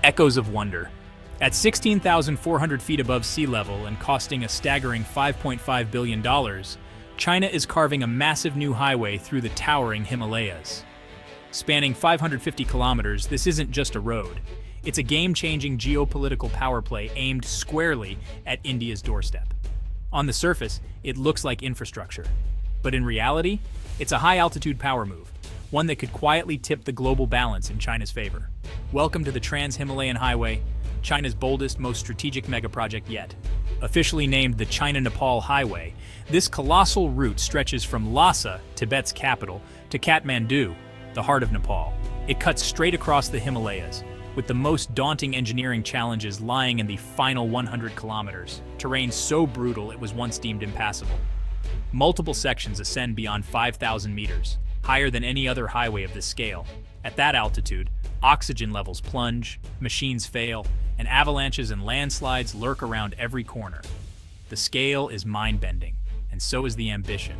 Echoes of wonder. At 16,400 feet above sea level and costing a staggering $5.5 billion, China is carving a massive new highway through the towering Himalayas. Spanning 550 kilometers, this isn't just a road. It's a game-changing geopolitical power play aimed squarely at India's doorstep. On the surface, it looks like infrastructure. But in reality, it's a high-altitude power move, one that could quietly tip the global balance in China's favor. Welcome to the Trans-Himalayan Highway, China's boldest, most strategic megaproject yet. Officially named the China-Nepal Highway, this colossal route stretches from Lhasa, Tibet's capital, to Kathmandu, the heart of Nepal. It cuts straight across the Himalayas, with the most daunting engineering challenges lying in the final 100 kilometers, terrain so brutal it was once deemed impassable. Multiple sections ascend beyond 5,000 meters, higher than any other highway of this scale. At that altitude, oxygen levels plunge, machines fail, and avalanches and landslides lurk around every corner. The scale is mind-bending, and so is the ambition.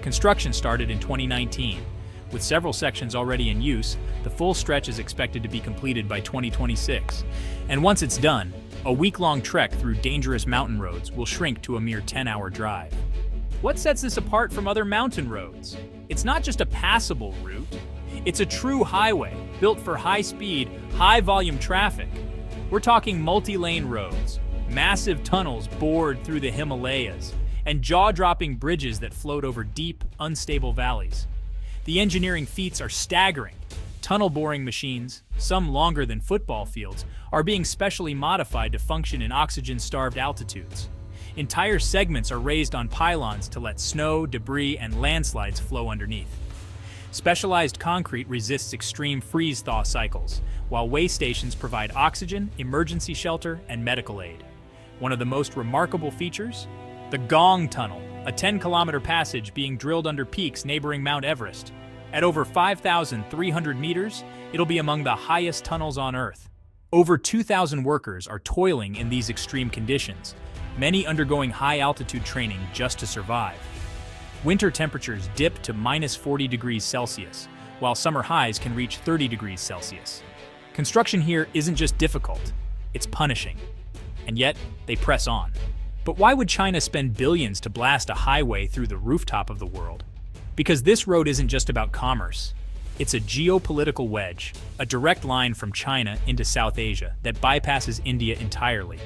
Construction started in 2019. With several sections already in use, the full stretch is expected to be completed by 2026. And once it's done, a week-long trek through dangerous mountain roads will shrink to a mere 10-hour drive. What sets this apart from other mountain roads? It's not just a passable route. It's a true highway, built for high-speed, high-volume traffic. We're talking multi-lane roads, massive tunnels bored through the Himalayas, and jaw-dropping bridges that float over deep, unstable valleys. The engineering feats are staggering. Tunnel boring machines, some longer than football fields, are being specially modified to function in oxygen-starved altitudes. Entire segments are raised on pylons to let snow, debris, and landslides flow underneath. Specialized concrete resists extreme freeze-thaw cycles, while way stations provide oxygen, emergency shelter, and medical aid. One of the most remarkable features? The Gong Tunnel, a 10-kilometer passage being drilled under peaks neighboring Mount Everest. At over 5,300 meters, it'll be among the highest tunnels on Earth. Over 2,000 workers are toiling in these extreme conditions, many undergoing high-altitude training just to survive. Winter temperatures dip to minus 40 degrees Celsius, while summer highs can reach 30 degrees Celsius. Construction here isn't just difficult, it's punishing. And yet, they press on. But why would China spend billions to blast a highway through the rooftop of the world? Because this road isn't just about commerce. It's a geopolitical wedge, a direct line from China into South Asia that bypasses India entirely.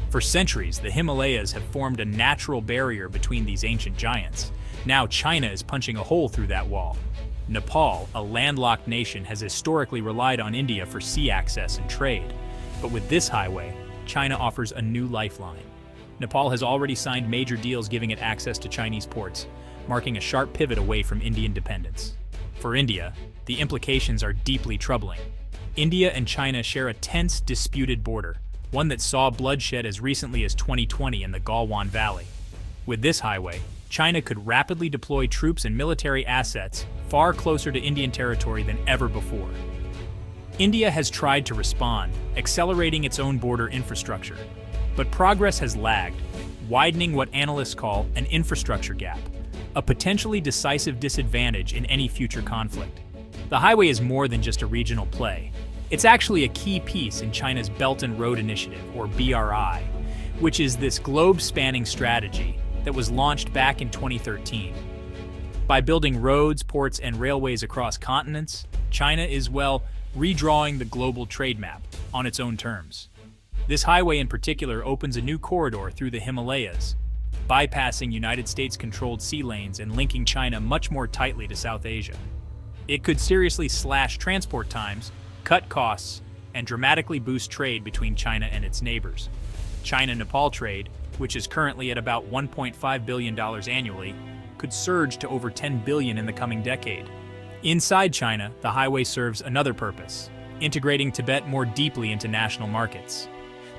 For centuries, the Himalayas have formed a natural barrier between these ancient giants. Now China is punching a hole through that wall. Nepal, a landlocked nation, has historically relied on India for sea access and trade. But with this highway, China offers a new lifeline. Nepal has already signed major deals giving it access to Chinese ports, marking a sharp pivot away from Indian dependence. For India, the implications are deeply troubling. India and China share a tense, disputed border, one that saw bloodshed as recently as 2020 in the Galwan Valley. With this highway, China could rapidly deploy troops and military assets far closer to Indian territory than ever before. India has tried to respond, accelerating its own border infrastructure. But progress has lagged, widening what analysts call an infrastructure gap, a potentially decisive disadvantage in any future conflict. The highway is more than just a regional play. It's actually a key piece in China's Belt and Road Initiative, or BRI, which is this globe-spanning strategy that was launched back in 2013. By building roads, ports, and railways across continents, China is, well, redrawing the global trade map on its own terms. This highway in particular opens a new corridor through the Himalayas, bypassing United States-controlled sea lanes and linking China much more tightly to South Asia. It could seriously slash transport times, cut costs, and dramatically boost trade between China and its neighbors. China-Nepal trade, which is currently at about $1.5 billion annually, could surge to over $10 billion in the coming decade. Inside China, the highway serves another purpose, integrating Tibet more deeply into national markets.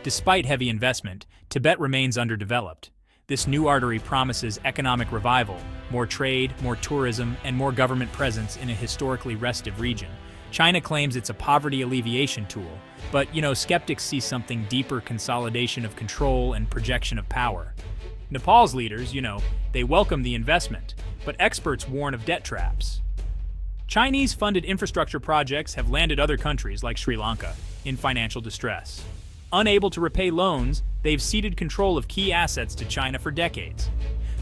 Despite heavy investment, Tibet remains underdeveloped. This new artery promises economic revival, more trade, more tourism, and more government presence in a historically restive region. China claims it's a poverty alleviation tool, but, skeptics see something deeper: consolidation of control and projection of power. Nepal's leaders, they welcome the investment, but experts warn of debt traps. Chinese-funded infrastructure projects have landed other countries like Sri Lanka, in financial distress. Unable to repay loans, they've ceded control of key assets to China for decades.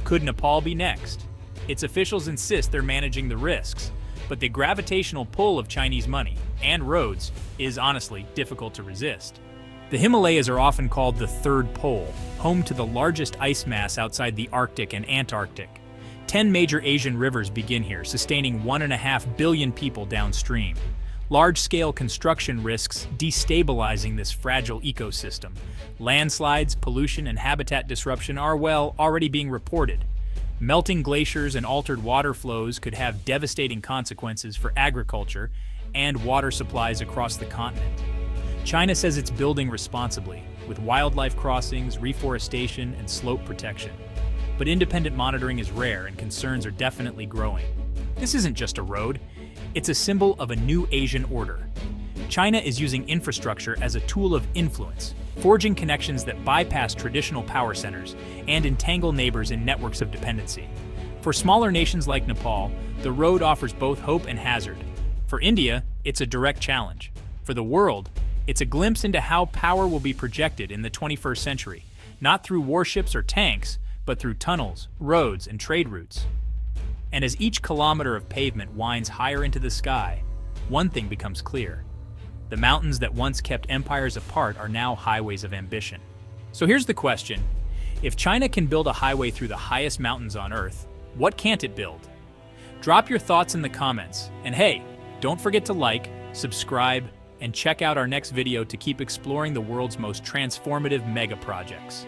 Could Nepal be next? Its officials insist they're managing the risks, but the gravitational pull of Chinese money and roads is honestly difficult to resist. The Himalayas are often called the third pole, home to the largest ice mass outside the Arctic and Antarctic. 10 major Asian rivers begin here, sustaining 1.5 billion people downstream. Large-scale construction risks destabilizing this fragile ecosystem. Landslides, pollution, and habitat disruption are, already being reported. Melting glaciers and altered water flows could have devastating consequences for agriculture and water supplies across the continent. China says it's building responsibly, with wildlife crossings, reforestation, and slope protection. But independent monitoring is rare and concerns are definitely growing. This isn't just a road, it's a symbol of a new Asian order. China is using infrastructure as a tool of influence, forging connections that bypass traditional power centers and entangle neighbors in networks of dependency. For smaller nations like Nepal, the road offers both hope and hazard. For India, it's a direct challenge. For the world, it's a glimpse into how power will be projected in the 21st century, not through warships or tanks, but through tunnels, roads, and trade routes. And as each kilometer of pavement winds higher into the sky, one thing becomes clear. The mountains that once kept empires apart are now highways of ambition. So here's the question. If China can build a highway through the highest mountains on Earth, what can't it build? Drop your thoughts in the comments. And hey, don't forget to like, subscribe, and check out our next video to keep exploring the world's most transformative mega projects.